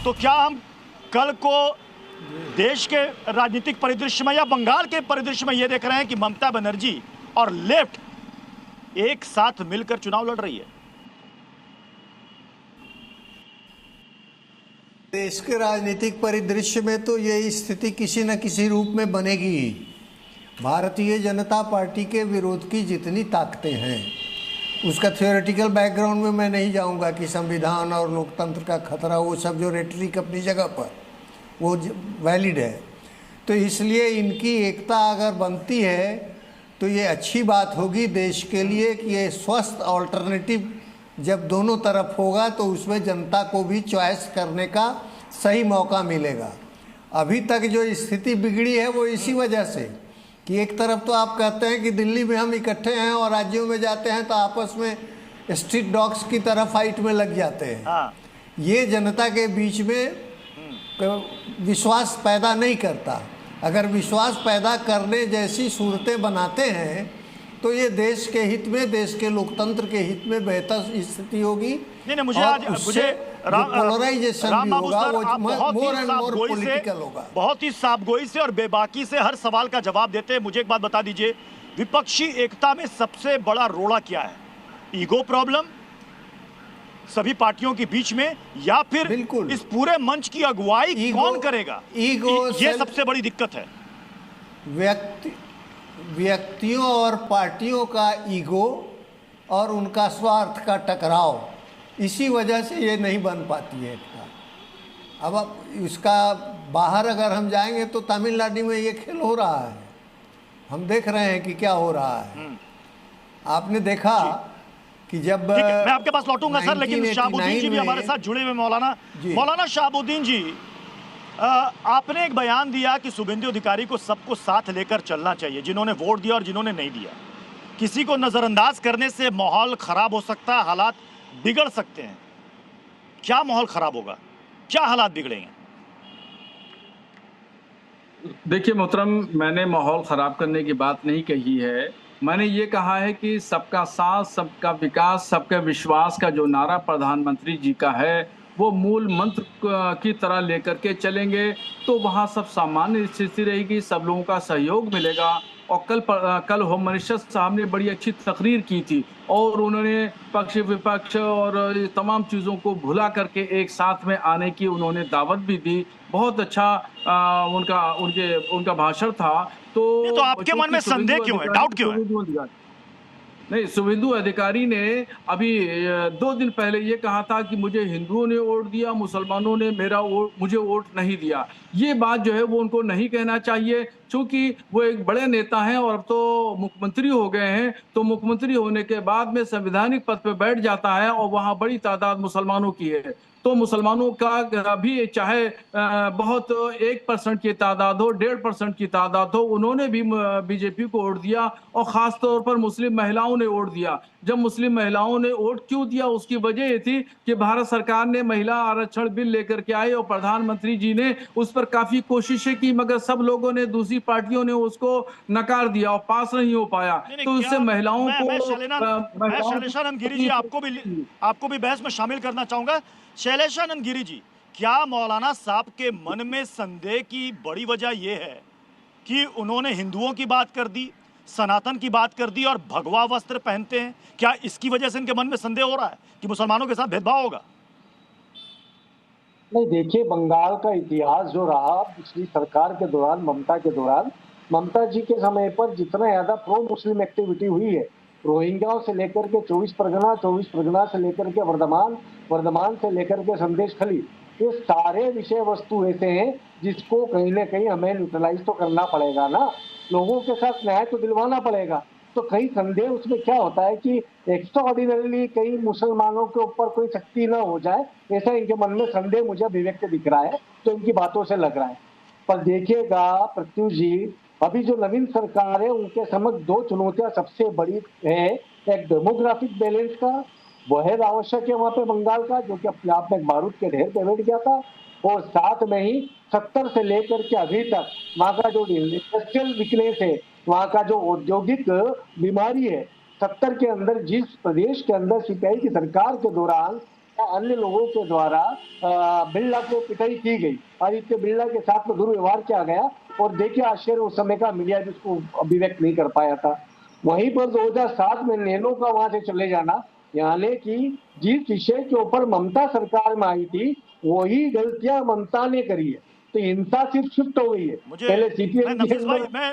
तो क्या हम कल को देश के राजनीतिक परिदृश्य में या बंगाल के परिदृश्य में यह देख रहे हैं कि ममता बनर्जी और लेफ्ट एक साथ मिलकर चुनाव लड़ रही है? देश के राजनीतिक परिदृश्य में तो ये स्थिति किसी न किसी रूप में बनेगी ही। भारतीय जनता पार्टी के विरोध की जितनी ताकतें हैं, उसका थ्योरेटिकल बैकग्राउंड में मैं नहीं जाऊंगा कि संविधान और लोकतंत्र का खतरा, वो सब जो रेटरिक अपनी जगह पर वो वैलिड है। तो इसलिए इनकी एकता अगर बनती है तो ये अच्छी बात होगी देश के लिए कि ये स्वस्थ ऑल्टरनेटिव जब दोनों तरफ होगा तो उसमें जनता को भी चॉइस करने का सही मौका मिलेगा। अभी तक जो स्थिति बिगड़ी है वो इसी वजह से कि एक तरफ तो आप कहते हैं कि दिल्ली में हम इकट्ठे हैं और राज्यों में जाते हैं तो आपस में स्ट्रीट डॉग्स की तरह फाइट में लग जाते हैं। ये जनता के बीच में विश्वास पैदा नहीं करता। अगर विश्वास पैदा करने जैसी सूरतें बनाते हैं तो ये देश के हित में, देश के लोकतंत्र के हित में बेहतर स्थिति होगी। नहीं, मुझे आज पोलराइजेशन भी होगा, वो मोर एंड मोर पॉलिटिकल होगा। बहुत ही साफगोई से और बेबाकी से हर सवाल का जवाब देते हैं। मुझे एक बात बता दीजिए, विपक्षी एकता में सबसे बड़ा रोड़ा क्या है? ईगो प्रॉब्लम सभी पार्टियों के बीच में, या फिर इस पूरे मंच की अगुवाई कौन करेगा? ईगो, ये सबसे बड़ी दिक्कत है। व्यक्तियों और पार्टियों का ईगो और उनका स्वार्थ का टकराव, इसी वजह से ये नहीं बन पाती है एकता। अब इसका बाहर अगर हम जाएंगे तो तमिलनाडु में ये खेल हो रहा है, हम देख रहे हैं कि क्या हो रहा है। आपने देखा कि जब मैं आपके पास लौटूंगा सर, लेकिन शहाबुद्दीन जी भी हमारे साथ जुड़े हुए। मौलाना शहाबुद्दीन जी, आपने एक बयान दिया कि शुभेंदु अधिकारी को सबको साथ लेकर चलना चाहिए, जिन्होंने वोट दिया और जिन्होंने नहीं दिया। किसी को नजरअंदाज करने से माहौल खराब हो सकता है, हालात बिगड़ सकते हैं। क्या माहौल खराब होगा, क्या हालात बिगड़ेंगे? देखिए मोहतरम, मैंने माहौल खराब करने की बात नहीं कही है। मैंने ये कहा है कि सबका साथ, सबका विकास, सबका विश्वास का जो नारा प्रधानमंत्री जी का है वो मूल मंत्र की तरह लेकर के चलेंगे तो वहाँ सब सामान्य स्थिति रहेगी, सब लोगों का सहयोग मिलेगा। और कल होम मिनिस्टर साहब ने बड़ी अच्छी तकरीर की थी और उन्होंने पक्ष विपक्ष और तमाम चीज़ों को भुला करके एक साथ में आने की उन्होंने दावत भी दी। बहुत अच्छा उनका भाषण था। तो आपके मन में संदेह क्यों है, डाउट क्यों है? नहीं, शुभेंदु अधिकारी ने अभी 2 दिन पहले ये कहा था कि मुझे हिंदुओं ने वोट दिया, मुसलमानों ने मुझे वोट नहीं दिया। ये बात जो है वो उनको नहीं कहना चाहिए, क्योंकि वो एक बड़े नेता हैं और अब तो मुख्यमंत्री हो गए हैं। तो मुख्यमंत्री होने के बाद में संवैधानिक पद पर बैठ जाता है और वहाँ बड़ी तादाद मुसलमानों की है। तो मुसलमानों का भी चाहे बहुत 1% की तादाद हो, 1.5% की तादाद हो, उन्होंने भी बीजेपी को वोट दिया और खास तौर पर मुस्लिम महिलाओं ने वोट दिया। जब मुस्लिम महिलाओं ने वोट क्यों दिया, उसकी वजह ये थी कि भारत सरकार ने महिला आरक्षण बिल लेकर के आई और प्रधानमंत्री जी ने उस पर काफी कोशिशें की, मगर सब लोगों ने, दूसरी पार्टियों ने उसको नकार दिया और पास नहीं हो पाया। तो इससे महिलाओं को शैलेशानंद गिरी जी, आपको भी बहस में शामिल करना चाहूंगा। शैलेशानंद गिरी जी, क्या मौलाना साहब के मन में संदेह की बड़ी वजह यह है कि उन्होंने हिंदुओं की बात कर दी, सनातन की बात कर दी और भगवा वस्त्र पहनते हैं? क्या इसकी वजह से इनके मन में संदेह हो रहा है कि मुसलमानों के साथ भेदभाव होगा? नहीं, देखिए, बंगाल का इतिहास जो रहा पिछली सरकार के दौरान, ममता के दौरान, ममता जी के समय पर जितना ज्यादा प्रो मुस्लिम एक्टिविटी हुई है, रोहिंग्याओं से लेकर के 24 परगना से लेकर के वर्धमान से लेकर के संदेश खली, ये सारे विषय वस्तु ऐसे हैं जिसको कहीं ना कहीं हमें न्यूट्रलाइज तो करना पड़ेगा ना, लोगों के साथ न्याय तो दिलवाना पड़ेगा। तो कहीं संदेह उसमें क्या होता है कि एक्स्ट्रा ऑर्डिनरीली कहीं मुसलमानों के ऊपर कोई शक्ति ना हो जाए, ऐसा इनके मन में संदेह मुझे अभिव्यक्त दिख रहा है, तो इनकी बातों से लग रहा है। पर देखिएगा प्रत्युष जी, अभी जो नवीन सरकार है उनके समक्ष 2 चुनौतियां सबसे बड़ी है। एक डेमोग्राफिक बैलेंस का, वो है आवश्यक है वहां पे बंगाल का, जो कि अपने आप में एक बारूद के ढेर पे बैठ गया था, और साथ में ही 70 से लेकर के अभी तक वहां का जो इंडस्ट्रियल वीकनेस है, वहां का जो औद्योगिक बीमारी है, 70 के अंदर जिस प्रदेश के अंदर सीपीआई की सरकार के दौरान अन्य लोगों के द्वारा बिरला को पिटाई की गई, आदित्य बिरला के साथ में दुर्व्यवहार किया गया और देखिए आश्चर्य उस समय का मीडिया भी उसको अभिव्यक्त नहीं कर पाया था। वहीं पर 2007 में नैनो का वहां से चले जाना, यानी कि जिस विषय के ऊपर ममता सरकार में आई थी वही गलतियां ममता ने करी है, तो हिंसा सिर्फ शिफ्ट हो गई है। मुझे पहले सीपीएम मैं की नफीस भाई मैं